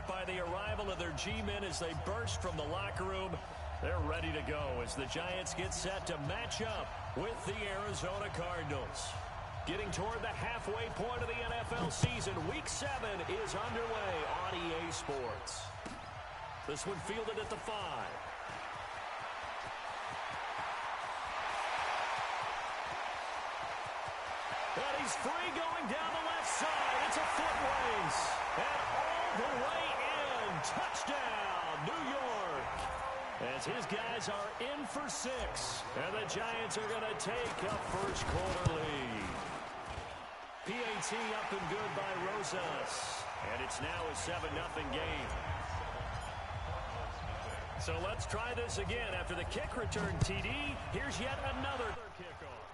by the arrival of their G-men as they burst from the locker room. They're ready to go as the Giants get set to match up with the Arizona Cardinals. Getting toward the halfway point of the NFL season, Week 7 is underway on EA Sports. This one fielded at the 5. And he's free going down the left side. It's a foot race. And all the way in. Touchdown, New York. As his guys are in for 6. And the Giants are going to take a first quarter lead. PAT up and good by Rosas. And it's now a 7-0 game. So let's try this again. After the kick return TD, here's yet another kickoff.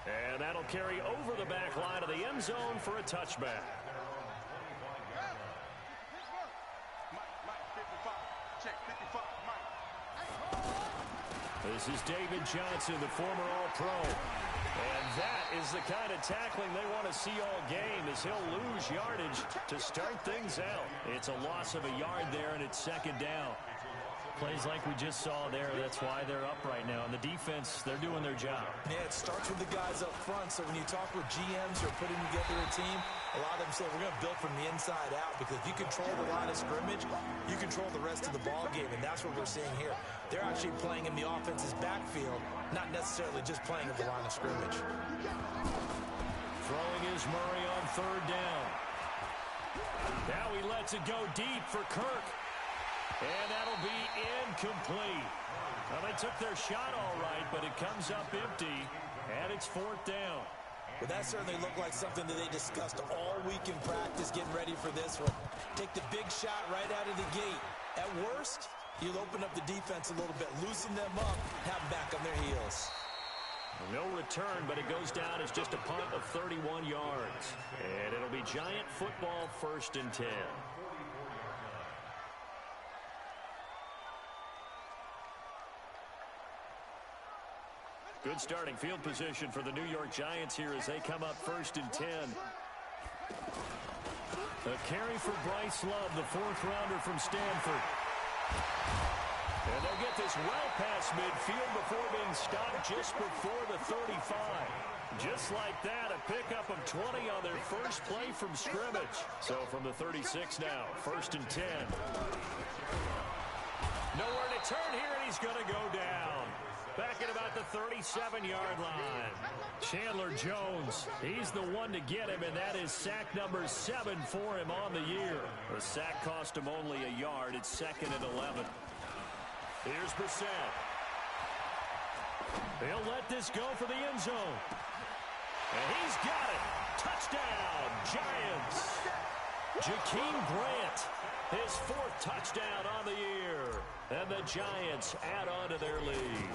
And that'll carry over the back line of the end zone for a touchback. This is David Johnson, the former All-Pro. And that is the kind of tackling they want to see all game, as he'll lose yardage to start things out. It's a loss of a yard there, and it's second down. Plays like we just saw there, that's why they're up right now. And the defense, they're doing their job. Yeah, it starts with the guys up front. So when you talk with GMs who are putting together a team, a lot of them say we're going to build from the inside out, because if you control the line of scrimmage, you control the rest of the ball game, and that's what we're seeing here. They're actually playing in the offense's backfield, not necessarily just playing at the line of scrimmage. Throwing is Murray on third down. Now he lets it go deep for Kirk. And that'll be incomplete. Well, they took their shot all right, but it comes up empty, and it's fourth down. Well, that certainly looked like something that they discussed all week in practice, getting ready for this one. Take the big shot right out of the gate. At worst, you'll open up the defense a little bit, loosen them up, have them back on their heels. No return, but it goes down as just a punt of 31 yards. And it'll be Giant football, 1st and 10. Good starting field position for the New York Giants here as they come up 1st and 10. A carry for Bryce Love, the 4th-rounder from Stanford. And they'll get this well past midfield before being stopped just before the 35. Just like that, a pickup of 20 on their first play from scrimmage. So from the 36 now, 1st and 10. Nowhere to turn here, and he's going to go down. Back at about the 37-yard line. Chandler Jones, he's the one to get him, and that is sack number 7 for him on the year. The sack cost him only a yard. It's 2nd and 11. Here's Brissett. He'll let this go for the end zone. And he's got it. Touchdown, Giants. Jakeem Grant, his 4th touchdown on the year. And the Giants add on to their lead.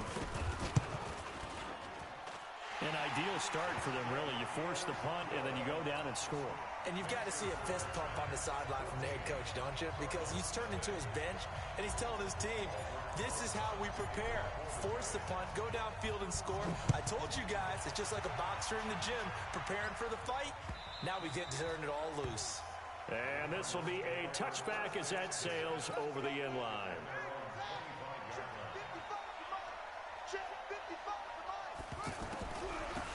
An ideal start for them, really. You force the punt, and then you go down and score. And you've got to see a fist pump on the sideline from the head coach, don't you? Because he's turned into his bench, and he's telling his team, this is how we prepare. Force the punt, go downfield and score. I told you guys, it's just like a boxer in the gym preparing for the fight. Now we get to turn it all loose. And this will be a touchback as that sails over the end line.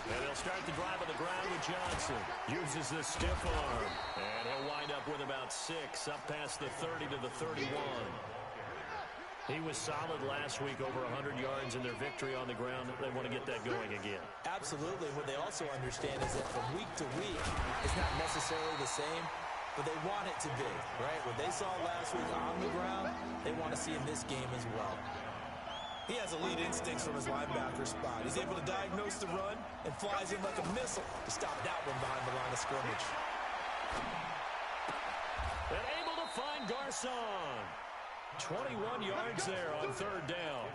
And they'll start the drive on the ground with Johnson. Uses the stiff arm. And he'll wind up with about 6, up past the 30 to the 31. He was solid last week, over 100 yards in their victory on the ground. They want to get that going again. Absolutely. What they also understand is that from week to week, it's not necessarily the same, but they want it to be, right? What they saw last week on the ground, they want to see in this game as well. He has elite instincts from his linebacker spot. He's able to diagnose the run and flies in like a missile to stop that one behind the line of scrimmage. And able to find Garcon. 21 yards there on 3rd down.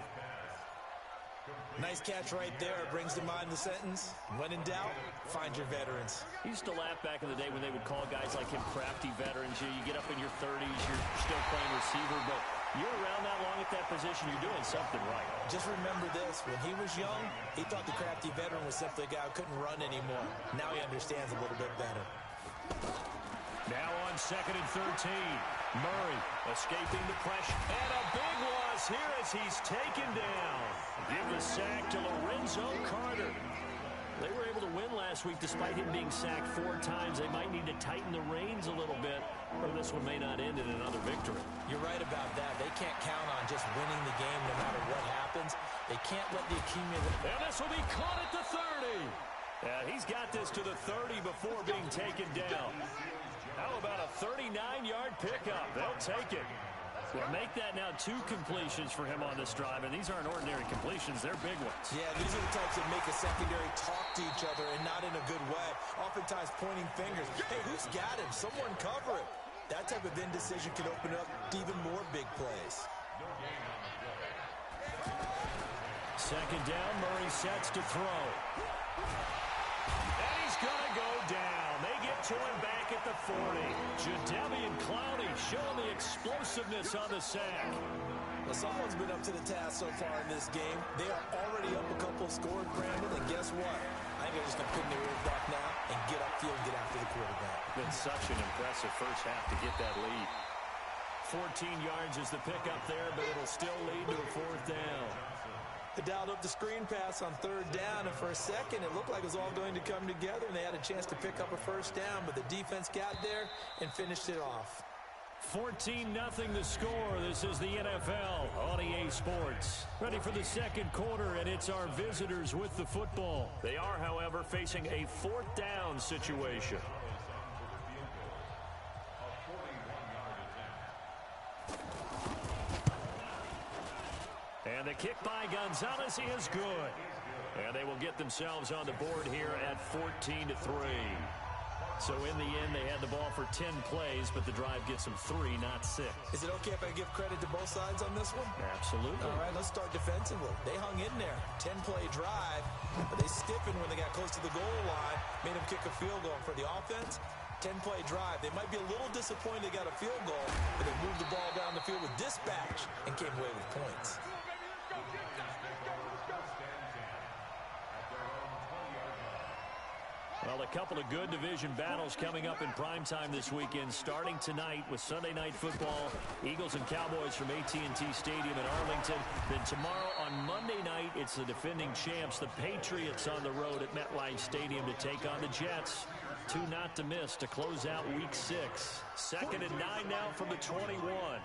Nice catch right there. It brings to mind the sentence, when in doubt, find your veterans. He used to laugh back in the day when they would call guys like him crafty veterans. You get up in your 30s, you're still playing receiver, but you're around that long at that position, you're doing something right. Just remember this, when he was young, he thought the crafty veteran was simply a guy who couldn't run anymore. Now he understands a little bit better. Now on 2nd and 13. Murray escaping the pressure. And a big loss here as he's taken down. Give the sack to Lorenzo Carter. They were able to win last week despite him being sacked 4 times. They might need to tighten the reins a little bit, or this one may not end in another victory. You're right about that. They can't count on just winning the game no matter what happens. They can't let the accumulate. And this will be caught at the 30. He's got this to the 30 before being taken down. How about a 39-yard pickup? They'll take it. Well, make that now 2 completions for him on this drive, and these aren't ordinary completions. They're big ones. Yeah, these are the types that make a secondary talk to each other and not in a good way. Oftentimes pointing fingers. Hey, who's got him? Someone cover it. That type of indecision can open up even more big plays. 2nd down, Murray sets to throw. And he's going to go down. They get to him back at the 40. Jadeveon Clowney showing the explosiveness on the sack. Well, someone's been up to the task so far in this game. They are already up a couple scores, Brandon, and guess what? I think they're just going to pin their ears back now and get upfield and get after the quarterback. Been such an impressive first half to get that lead. 14 yards is the pickup there, but it'll still lead to a 4th down. They dialed up the screen pass on 3rd down, and for a second, it looked like it was all going to come together, and they had a chance to pick up a 1st down, but the defense got there and finished it off. 14-0 the score. This is the NFL on EA Sports. Ready for the 2nd quarter, and it's our visitors with the football. They are, however, facing a 4th down situation. And the kick by Gonzalez is good. And they will get themselves on the board here at 14-3. So in the end, they had the ball for 10 plays, but the drive gets them 3, not 6. Is it okay if I give credit to both sides on this one? Absolutely. All right, let's start defensively. They hung in there. 10-play drive, but they stiffened when they got close to the goal line, made them kick a field goal. For the offense, 10-play drive. They might be a little disappointed they got a field goal, but they moved the ball down the field with dispatch and came away with points. Well, a couple of good division battles coming up in primetime this weekend, starting tonight with Sunday Night Football, Eagles and Cowboys from AT&T Stadium in Arlington. Then tomorrow on Monday night, it's the defending champs, the Patriots, on the road at MetLife Stadium to take on the Jets. 2 not to miss to close out Week 6. 2nd and 9 now from the 21.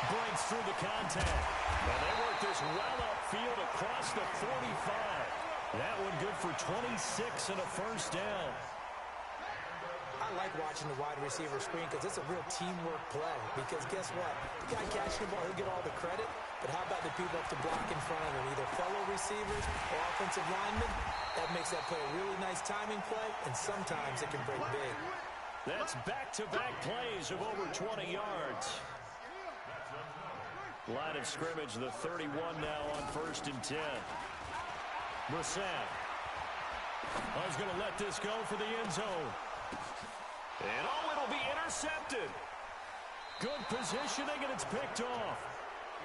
Breaks through the contact. And they work this well upfield across the 45. That one good for 26 and a 1st down. I like watching the wide receiver screen because it's a real teamwork play. Because guess what? The guy catching the ball, he'll get all the credit. But how about the people up to block in front of him? Either fellow receivers or offensive linemen. That makes that play a really nice timing play, and sometimes it can break big. That's back-to-back plays of over 20 yards. Line of scrimmage, the 31 now on 1st and 10. Brissett. I was going to let this go for the end zone. And it'll be intercepted. Good positioning, and it's picked off.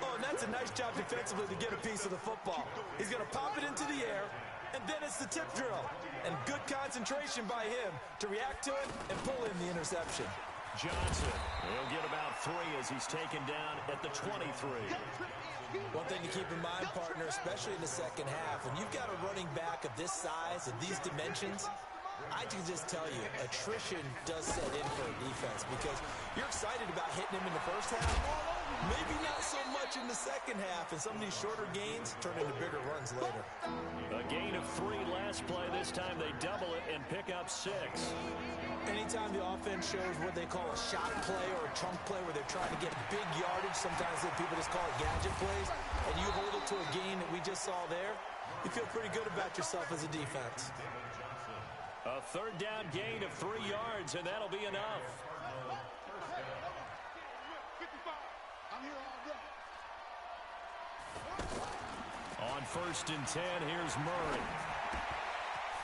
Oh, and that's a nice job defensively to get a piece of the football. He's going to pop it into the air, and then it's the tip drill. And good concentration by him to react to it and pull in the interception. Johnson, he'll get about 3 as he's taken down at the 23. One thing to keep in mind, partner, especially in the second half, when you've got a running back of this size and these dimensions, I can just tell you, attrition does set in for a defense because you're excited about hitting him in the first half. Maybe not so much in the second half, and some of these shorter gains turn into bigger runs later. A gain of 3 last play. This time they double it and pick up 6. Anytime the offense shows what they call a shot play or a chunk play where they're trying to get big yardage, sometimes people just call it gadget plays, and you hold it to a gain that we just saw there, you feel pretty good about yourself as a defense. A 3rd down gain of 3 yards, and that'll be enough. On 1st and 10, here's Murray.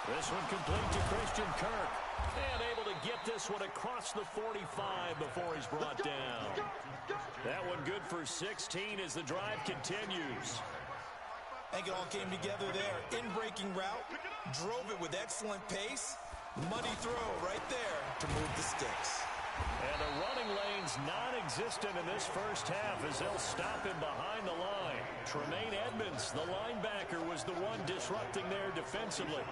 This one complete to Christian Kirk. And able to get this one across the 45 before he's brought down. That one good for 16 as the drive continues. I think it all came together there. In-breaking route, drove it with excellent pace. Money throw right there to move the sticks. And the running lane's non-existent in this first half as they'll stop him behind the line. Tremaine Edmonds, the linebacker, was the one disrupting there defensively.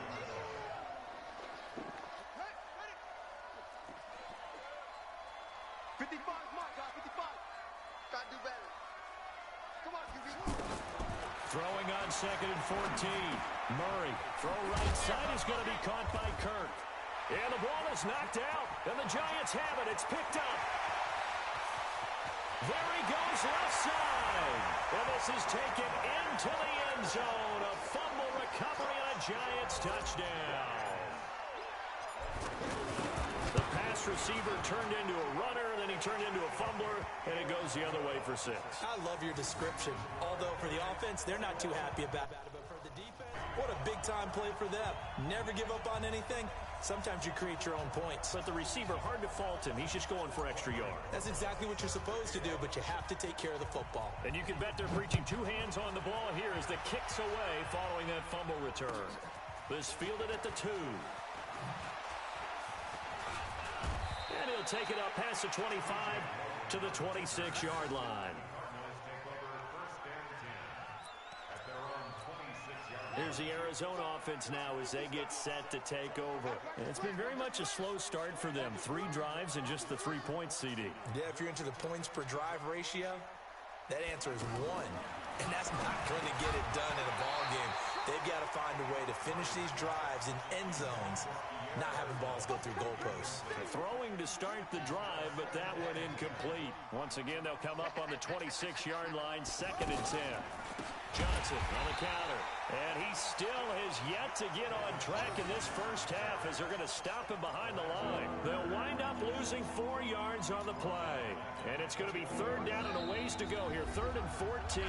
Throwing on 2nd and 14. Murray, throw right side is going to be caught by Kirk. And the ball is knocked out, and the Giants have it. It's picked up. There he goes left side. And this is taken into the end zone. A fumble recovery and a Giants touchdown. The pass receiver turned into a runner, then he turned into a fumbler, and it goes the other way for 6. I love your description. Although for the offense, they're not too happy about it. But for the defense, what a big-time play for them. Never give up on anything. Sometimes you create your own points. But the receiver, hard to fault him. He's just going for extra yard. That's exactly what you're supposed to do, but you have to take care of the football. And you can bet they're preaching 2 hands on the ball here as the kick's away following that fumble return. This fielded at the 2. And he'll take it up past the 25 to the 26-yard line. Here's the Arizona offense now as they get set to take over. And it's been very much a slow start for them. 3 drives and just the 3 points, CD. Yeah, if you're into the points per drive ratio, that answer is 1. And that's not going to get it done in a ball game. They've got to find a way to finish these drives in end zones, not having balls go through goalposts. Throwing to start the drive, but that one incomplete. Once again, they'll come up on the 26-yard line, 2nd and 10. Johnson on the counter, and he still has yet to get on track in this first half as they're going to stop him behind the line. They'll wind up losing 4 yards on the play, and it's going to be 3rd down and a ways to go here, 3rd and 14.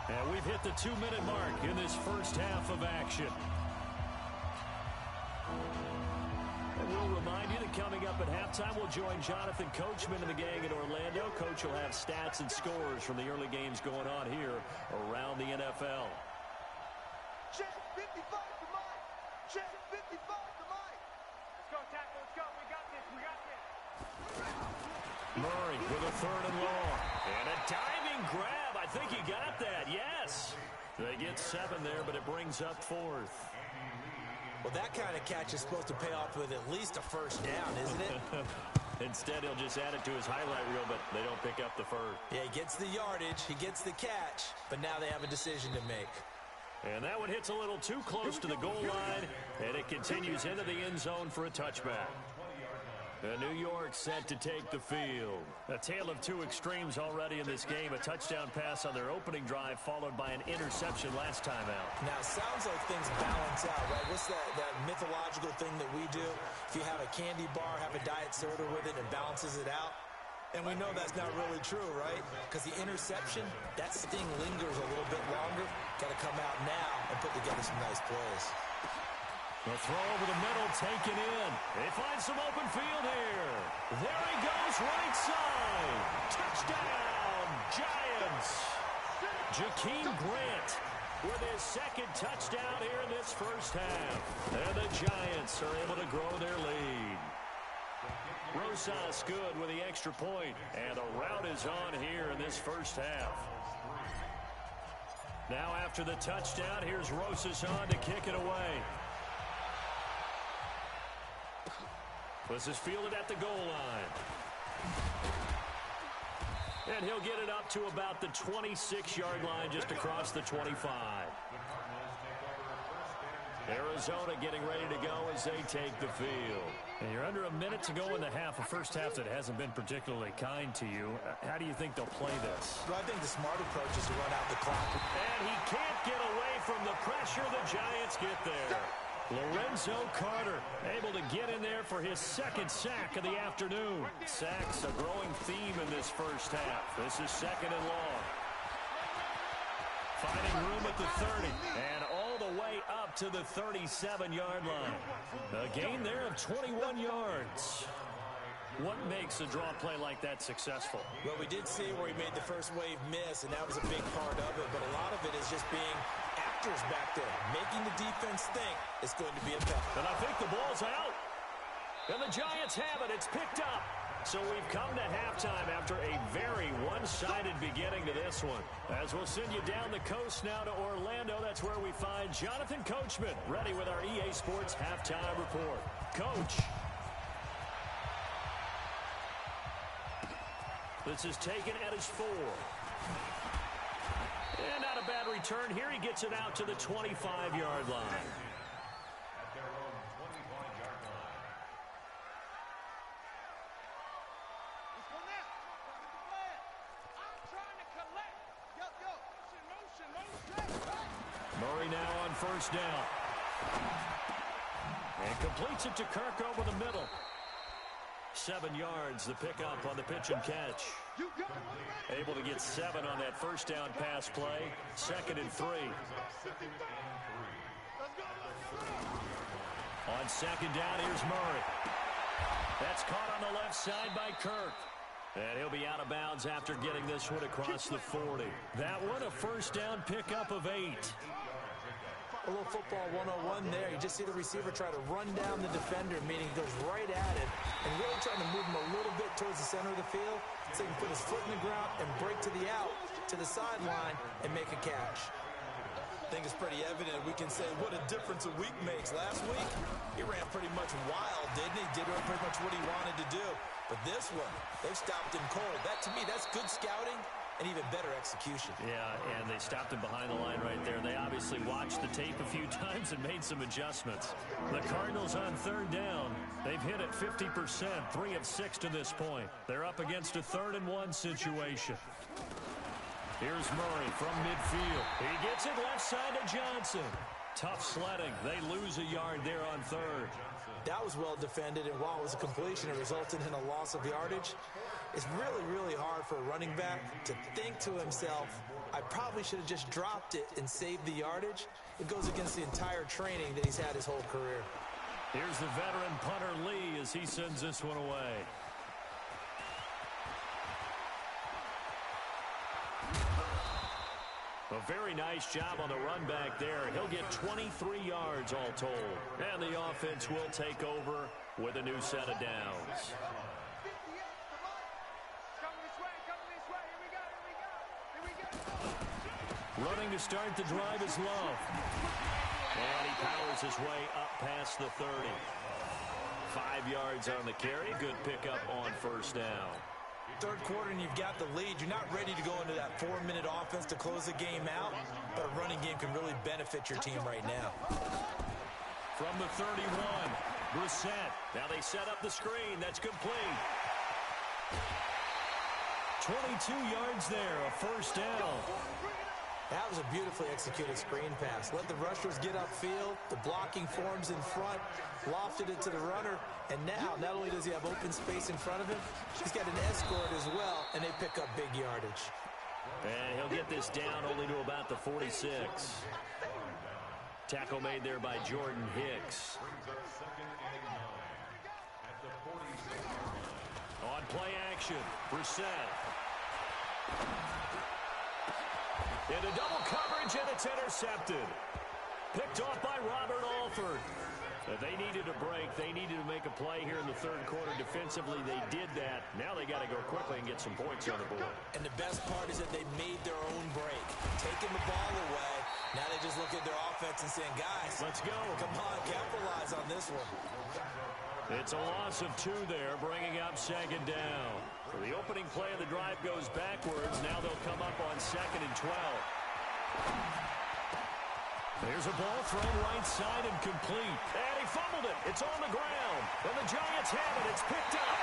And we've hit the 2-minute mark in this first half of action. And we'll remind you that coming up at halftime, we'll join Jonathan Coachman and the gang in Orlando. Coach will have stats and scores from the early games going on here around the NFL. Check 55 to Mike. Check 55 to Mike. Let's go, tackle. Let's go. We got this. We got this. Murray with a 3rd and long. And a diving grab. I think he got that. Yes. They get 7 there, but it brings up 4th. Well, that kind of catch is supposed to pay off with at least a first down, isn't it? Instead, he'll just add it to his highlight reel, but they don't pick up the first. Yeah, he gets the yardage, he gets the catch, but now they have a decision to make. And that one hits a little too close to the goal line, and it continues into the end zone for a touchback. New York set to take the field. A tale of 2 extremes already in this game. A touchdown pass on their opening drive followed by an interception last time out. Now, it sounds like things balance out, right? What's that mythological thing that we do? If you have a candy bar, have a diet soda with it, and balances it out. And we know that's not really true, right? Because the interception, that sting lingers a little bit longer. Got to come out now and put together some nice plays. The throw over the middle, taken in. They find some open field here. There he goes, right side. Touchdown, Giants. Jakeem Grant with his 2nd touchdown here in this first half. And the Giants are able to grow their lead. Rosas good with the extra point. And the route is on here in this first half. Now after the touchdown, here's Rosas on to kick it away. This is fielded at the goal line. And he'll get it up to about the 26-yard line just across the 25. Arizona getting ready to go as they take the field. And you're under a minute to go in the half, a first half that hasn't been particularly kind to you. How do you think they'll play this? Well, I think the smart approach is to run out the clock. And he can't get away from the pressure. The Giants get there. Lorenzo Carter able to get in there for his 2nd sack of the afternoon. Sacks a growing theme in this first half. This is 2nd and long. Finding room at the 30 and all the way up to the 37-yard line. A gain there of 21 yards. What makes a draw play like that successful? Well, we did see where he made the first wave miss, and that was a big part of it. But a lot of it is just being at factors back there, making the defense think it's going to be a penalty. And I think the ball's out. And the Giants have it. It's picked up. So we've come to halftime after a very one-sided beginning to this one. As we'll send you down the coast now to Orlando, that's where we find Jonathan Coachman ready with our EA Sports Halftime Report. Coach. This is taken at his 4. And not a bad return here. He gets it out to the 25-yard line. Murray now on first down. And completes it to Kirk over the middle. 7 yards, the pickup on the pitch and catch. Able to get 7 on that first down pass play. 2nd and 3. On 2nd down, here's Murray. That's caught on the left side by Kirk. And he'll be out of bounds after getting this one across the 40. That one a first down pickup of 8. A little football 101 there. You just see the receiver try to run down the defender, meaning he goes right at it, and really trying to move him a little bit towards the center of the field so he can put his foot in the ground and break to the out, to the sideline, and make a catch. I think it's pretty evident. We can say what a difference a week makes. Last week, he ran pretty much wild, didn't he? Did pretty much what he wanted to do. But this one, they've stopped him cold. That, to me, that's good scouting and even better execution. Yeah, and they stopped him behind the line right there. They obviously watched the tape a few times and made some adjustments. The Cardinals on 3rd down. They've hit it 50%, 3 of 6 to this point. They're up against a 3rd and 1 situation. Here's Murray from midfield. He gets it left side to Johnson. Tough sledding. They lose a yard there on 3rd. That was well defended, and while it was a completion, it resulted in a loss of yardage. It's really, really hard for a running back to think to himself, I probably should have just dropped it and saved the yardage. It goes against the entire training that he's had his whole career. Here's the veteran punter Lee as he sends this one away. A very nice job on the run back there. He'll get 23 yards all told. And the offense will take over with a new set of downs. Running to start the drive is Love. And he powers his way up past the 30. 5 yards on the carry. Good pickup on first down. 3rd quarter and you've got the lead. You're not ready to go into that 4-minute offense to close the game out, but a running game can really benefit your team right now. From the 31, Brissett. Now they set up the screen. That's complete. 22 yards there, a first down. That was a beautifully executed screen pass. Let the rushers get upfield. The blocking forms in front. Lofted it to the runner. And now, not only does he have open space in front of him, he's got an escort as well, and they pick up big yardage. And he'll get this down only to about the 46. Tackle made there by Jordan Hicks. On play action, Brissett. Into double coverage, and it's intercepted. Picked off by Robert Alford. They needed a break. They needed to make a play here in the 3rd quarter. Defensively, they did that. Now they got to go quickly and get some points on the board. And the best part is that they made their own break. Taking the ball away. Now they just look at their offense and saying, guys, let's go. Come on, capitalize on this one. It's a loss of 2 there, bringing up 2nd down. So the opening play of the drive goes backwards. Now they'll come up on 2nd and 12. There's a ball thrown right side and complete. And he fumbled it. It's on the ground. And the Giants have it. It's picked up.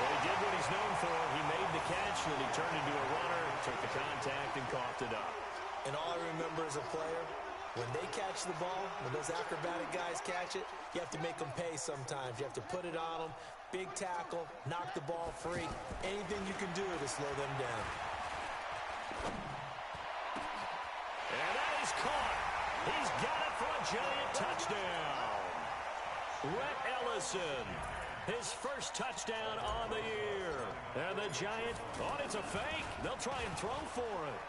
Well, he did what he's known for. He made the catch, and he turned into a runner, took the contact, and coughed it up. And all I remember as a player, when they catch the ball, when those acrobatic guys catch it, you have to make them pay sometimes. You have to put it on them, big tackle, knock the ball free. Anything you can do to slow them down. And that is caught. He's got it for a Giant touchdown. Rhett Ellison His first touchdown on the year. And the Giant, it's a fake. They'll try and throw for it.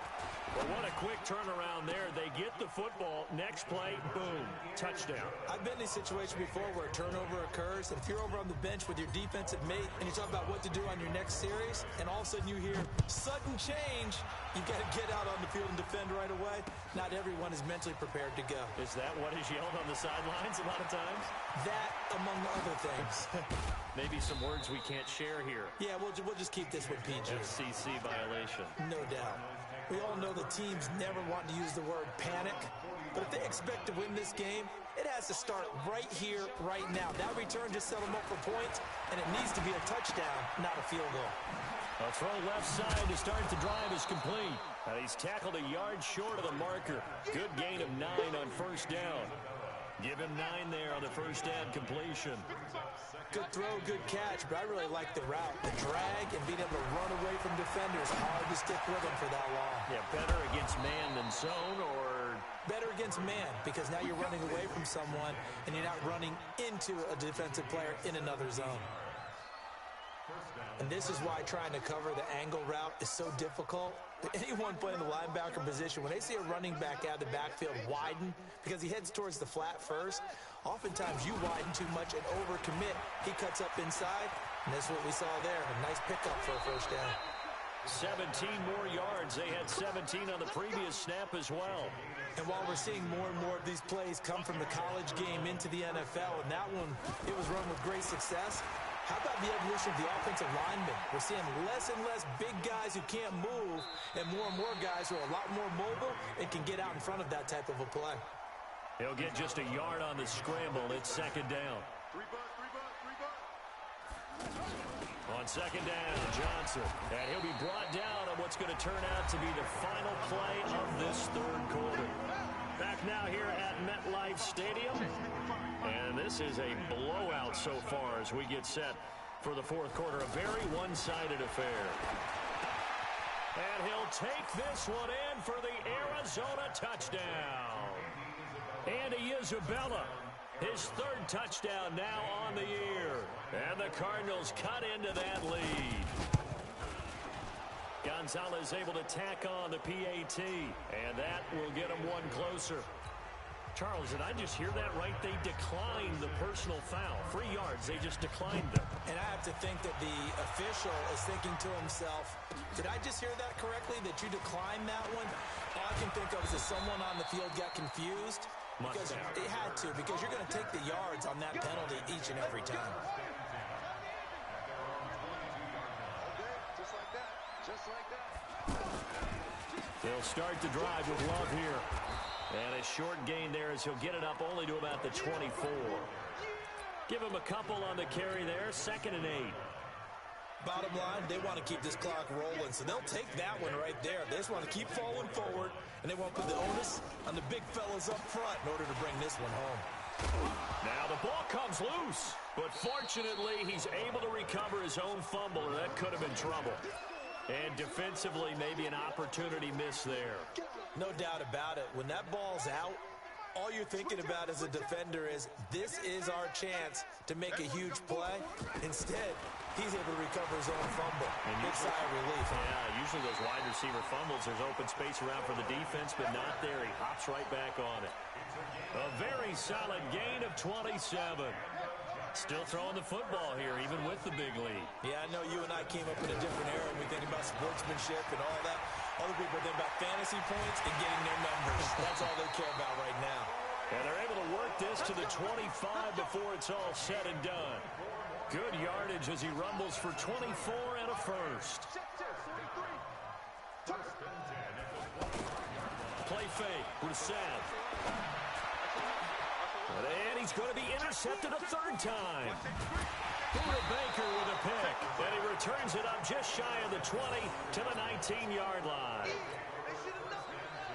But what a quick turnaround there. They get the football. Next play, boom, touchdown. I've been in a situation before where a turnover occurs, and if you're over on the bench with your defensive mate and you talk about what to do on your next series, and all of a sudden you hear sudden change, you got to get out on the field and defend right away. Not everyone is mentally prepared to go. Is that what is yelled on the sidelines a lot of times? That, among other things. Maybe some words we can't share here. Yeah, we'll just keep this one PG. FCC violation. No doubt. We all know the teams never want to use the word panic, but if they expect to win this game, it has to start right here, right now. That return just set them up for points, and it needs to be a touchdown, not a field goal. A throw left side to start the drive is complete. And he's tackled a yard short of the marker. Good gain of 9 on first down. Give him 9 there on the first down completion. Good throw, good catch, but I really like the route. The drag and being able to run away from defenders. Hard to stick with them for that long. Yeah, better against man than zone, or better against man, because now you're running away from someone and you're not running into a defensive player in another zone. And this is why trying to cover the angle route is so difficult. Anyone playing the linebacker position, when they see a running back out of the backfield widen because he heads towards the flat first, oftentimes you widen too much and overcommit. He cuts up inside, and that's what we saw there. A nice pickup for a first down. 17 more yards. They had 17 on the previous snap as well. And while we're seeing more and more of these plays come from the college game into the NFL, and that one, it was run with great success, how about the evolution of the offensive linemen? We're seeing less and less big guys who can't move and more guys who are a lot more mobile and can get out in front of that type of a play. He'll get just a yard on the scramble. It's second down. On second down, Johnson. And he'll be brought down on what's going to turn out to be the final play of this third quarter. Back now here at MetLife Stadium. And this is a blowout so far as we get set for the fourth quarter. A very one-sided affair. And he'll take this one in for the Arizona touchdown. Andy Isabella, his third touchdown now on the year. And the Cardinals cut into that lead. Gonzalez able to tack on the PAT, and that will get him one closer. Charles, did I just hear that right? They declined the personal foul. 3 yards, they just declined them. And I have to think that the official is thinking to himself, did I just hear that correctly, that you declined that one? All I can think of is that someone on the field got confused. Because it had to, because you're going to take the yards on that penalty each and every time. Just like that. They'll start the drive with Love here. And a short gain there as he'll get it up only to about the 24. Give him a couple on the carry there. 2nd and 8. Bottom line, they want to keep this clock rolling, so they'll take that one right there. They just want to keep falling forward, and they want to put the onus on the big fellas up front in order to bring this one home. Now the ball comes loose, but fortunately he's able to recover his own fumble, and that could have been trouble. And defensively, maybe an opportunity miss there. No doubt about it. When that ball's out, all you're thinking about as a defender is, this is our chance to make a huge play. Instead, he's able to recover his own fumble. And big sigh of relief. Yeah, usually those wide receiver fumbles, there's open space around for the defense, but not there. He hops right back on it. A very solid gain of 27. Still throwing the football here, even with the big lead. Yeah, I know you and I came up in a different era when we think about sportsmanship and all that. Other people think about fantasy points and getting their numbers. That's all they care about right now. And they're able to work this to the 25 before it's all said and done. Good yardage as he rumbles for 24 and a first. Play fake, Brissett. And he's going to be intercepted a third time. Buda Baker with a pick. And he returns it up just shy of the 20 to the 19-yard line.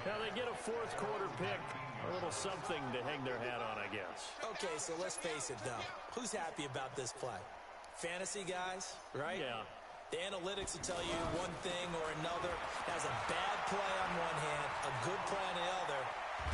Now they get a fourth quarter pick. A little something to hang their hat on, I guess. Okay, so let's face it, though. Who's happy about this play? Fantasy guys, right? Yeah. The analytics will tell you one thing or another. Has a bad play on one hand, a good play on the other,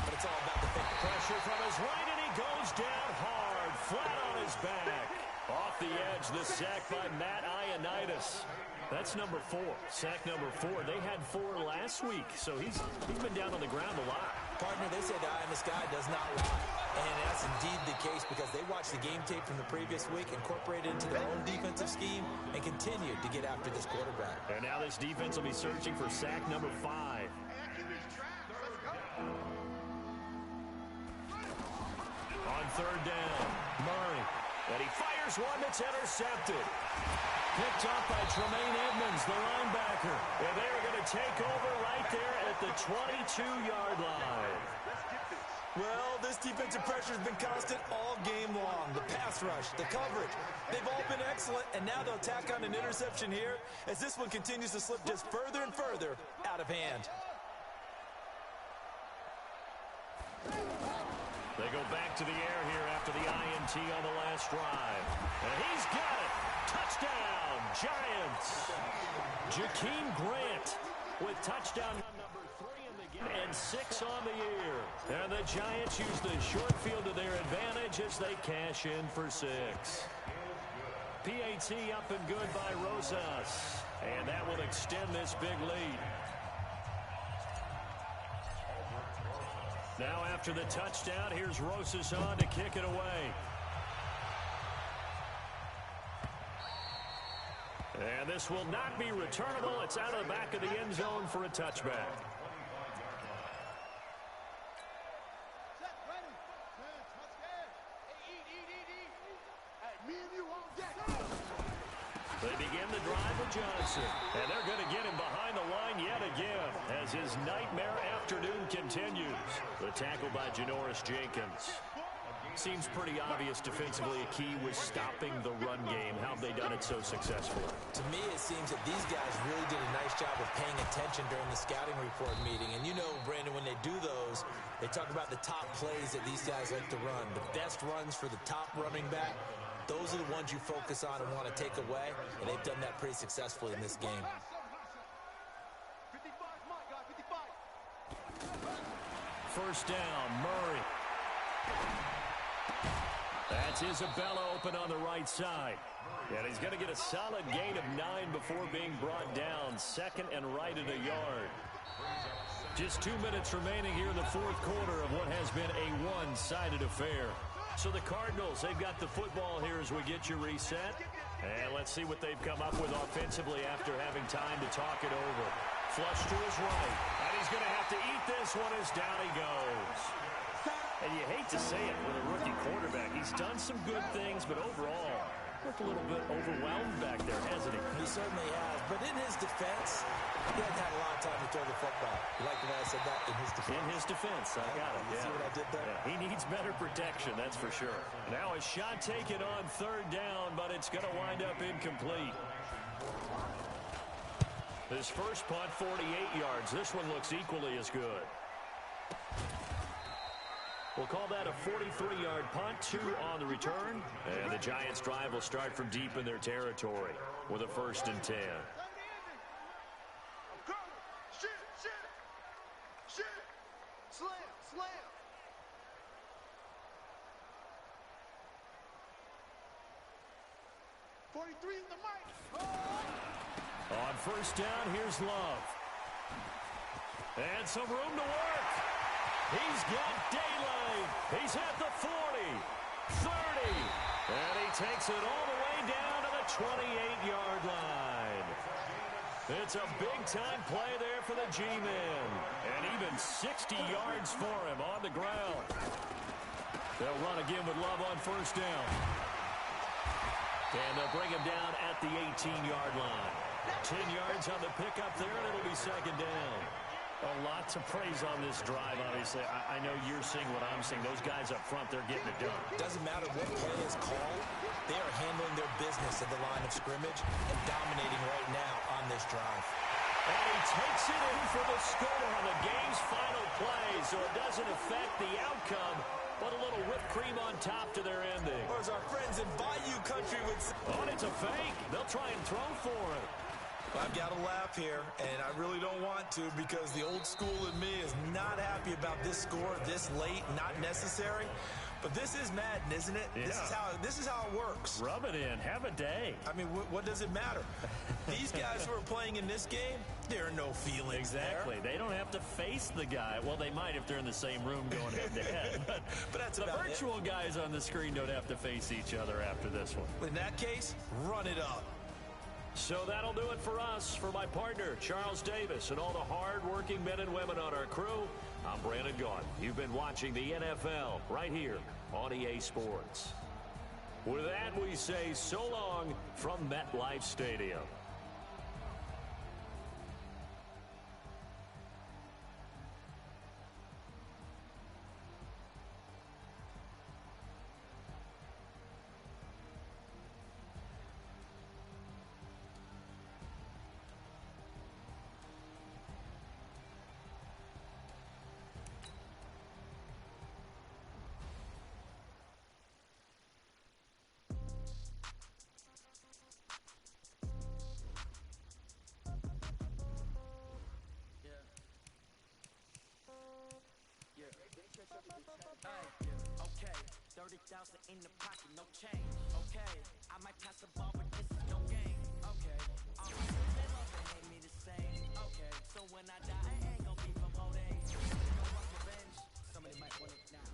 but it's all about the pick. Pressure from his right, and he goes down hard, flat on his back. Off the edge, the sack by Matt Ioannidis. That's number 4. Sack number 4. They had 4 last week, so he's been down on the ground a lot. Partner, they say the eye in the sky does not lie. And that's indeed the case because they watched the game tape from the previous week, incorporated it into their own defensive scheme, and continued to get after this quarterback. And now this defense will be searching for sack number 5. On third down, Murray. And he fires one that's intercepted. Picked up by Tremaine Edmonds, the linebacker. And they are going to take over right there at the 22-yard line. Well, this defensive pressure has been constant all game long. The pass rush, the coverage, they've all been excellent. And now they'll tack on an interception here as this one continues to slip just further and further out of hand. They go back to the air here after the INT on the last drive. And he's got it. Touchdown, Giants. Jakeem Grant with touchdown number 3 in the game and 6 on the year. And the Giants use the short field to their advantage as they cash in for 6. PAT up and good by Rosas. And that will extend this big lead. Now after the touchdown, here's Rosas on to kick it away. And this will not be returnable. It's out of the back of the end zone for a touchback. They begin the drive with Johnson. And they're going to get him behind the line yet again as his nightmare afternoon continues. The tackle by Janoris Jenkins. Seems pretty obvious defensively a key was stopping the run game. How have they done it so successfully? To me, it seems that these guys really did a nice job of paying attention during the scouting report meeting. And you know, Brandon, when they do those, they talk about the top plays that these guys like to run. The best runs for the top running back, those are the ones you focus on and want to take away. And they've done that pretty successfully in this game. First down, Murray. That's Isabella open on the right side. And he's going to get a solid gain of 9 before being brought down. Second and right at a yard. Just 2 minutes remaining here in the fourth quarter of what has been a one-sided affair. So the Cardinals, they've got the football here as we get you reset. And let's see what they've come up with offensively after having time to talk it over. Flush to his right. And he's going to have to eat this one as down he goes. And you hate to say it with a rookie quarterback. He's done some good things, but overall, looked a little bit overwhelmed back there, hasn't he? He certainly has. But in his defense, he hasn't had a lot of time to throw the football. You like the way I said that? In his defense. In his defense. I got it. You see what I did there? Yeah. He needs better protection, that's for sure. Now a shot taken on third down, but it's going to wind up incomplete. His first punt, 48 yards. This one looks equally as good. We'll call that a 43-yard punt, 2 on the return. And the Giants' drive will start from deep in their territory with a 1st and 10. Slam, slam. .43 in the mic. On first down, here's Love. And some room to work. He's got daylight. He's at the 40, 30, and he takes it all the way down to the 28-yard line. It's a big-time play there for the G-men, and even 60 yards for him on the ground. They'll run again with Love on first down. And they'll bring him down at the 18-yard line. 10 yards on the pickup there, and it'll be second down. A lot to praise on this drive, obviously. I know you're seeing what I'm seeing. Those guys up front, they're getting it done. Doesn't matter what play is called. They are handling their business at the line of scrimmage and dominating right now on this drive. And he takes it in for the score on the game's final play, so it doesn't affect the outcome, but a little whipped cream on top to their ending. Or as our friends in Bayou Country would say. Oh, it's a fake. They'll try and throw for it. I've got to laugh here, and I really don't want to because the old school in me is not happy about this score this late, not necessary. But this is Madden, isn't it? Yeah. This is how it works. Rub it in. Have a day. I mean, what does it matter? These guys who are playing in this game, there are no feelings Exactly. there. They don't have to face the guy. Well, they might if they're in the same room going head-to-head. But that's the about virtual guys on the screen don't have to face each other after this one. In that case, run it up. So that'll do it for us. For my partner, Charles Davis, and all the hard-working men and women on our crew, I'm Brandon Gaudin. You've been watching the NFL right here on EA Sports. With that, we say so long from MetLife Stadium. Okay, 30,000 in the pocket, no change. Okay, I might pass the ball, but this is no game. Okay, all my friends, they love and hate me the same. Okay, so when I die, I ain't gon' be from old age. Somebody gon' want revenge. Somebody might want it now.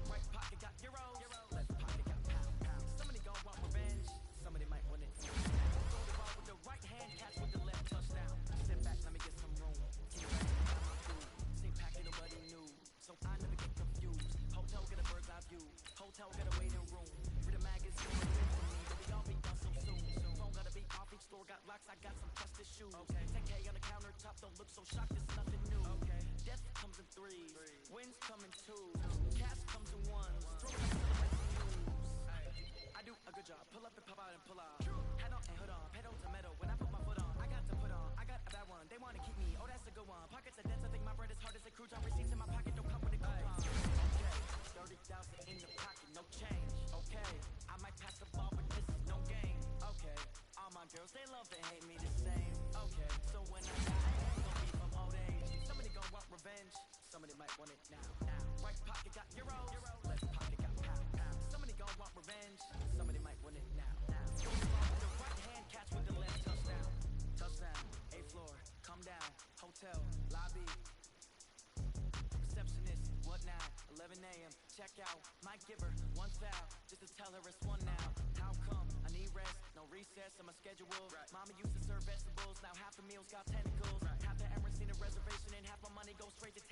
Right pocket got euros, left pocket got pound. Somebody gon' want revenge. Somebody might want it now. Throw the ball with the right hand, catch with the left, touchdown. Sit back, let me get some room. Same packet, nobody knew, so I never get confused. Hotel get a bird's eye view. Hotel get a waiting room. Read a magazine, wait for me, but we all be done so soon. Phone gotta be off, each store got locks, I got some trusted shoes. Okay, 10K on the countertop, don't look so shocked, it's nothing new. Okay, death comes in threes, wins come in twos, cash comes in ones. Throw it up to the news. I do a good job, pull up and pop out and pull out. Head on and hood on, pedal to metal. When I put my foot on, I got to put on. I got a bad one, they wanna keep me. Oh, that's a good one. Pockets are dense, I think my bread is hard as a cruise. On receipts in my pocket, don't come with a coupon. Okay, 30,000 in the pocket, no change. Okay, I might pass the ball, but this is no game. Okay, all my girls, they love and hate me the same. Okay, so when I die, I ain't gon' be from old age. Somebody gon' want revenge. Somebody might want it now. Right pocket got euros, left pocket got pound. Somebody gon' want revenge. Somebody might want it now. Throw the ball with the right hand, catch with the left, touchdown. Touchdown, A floor, come down, hotel, lobby. Receptionist, what now? 11 a.m. Check out. Might give her one foul just to tell her it's one now. How come? I need rest, no recess on my schedule. Mama used to serve vegetables, now half the meals got tentacles. Half the Emirates need a reservation and half my money goes straight to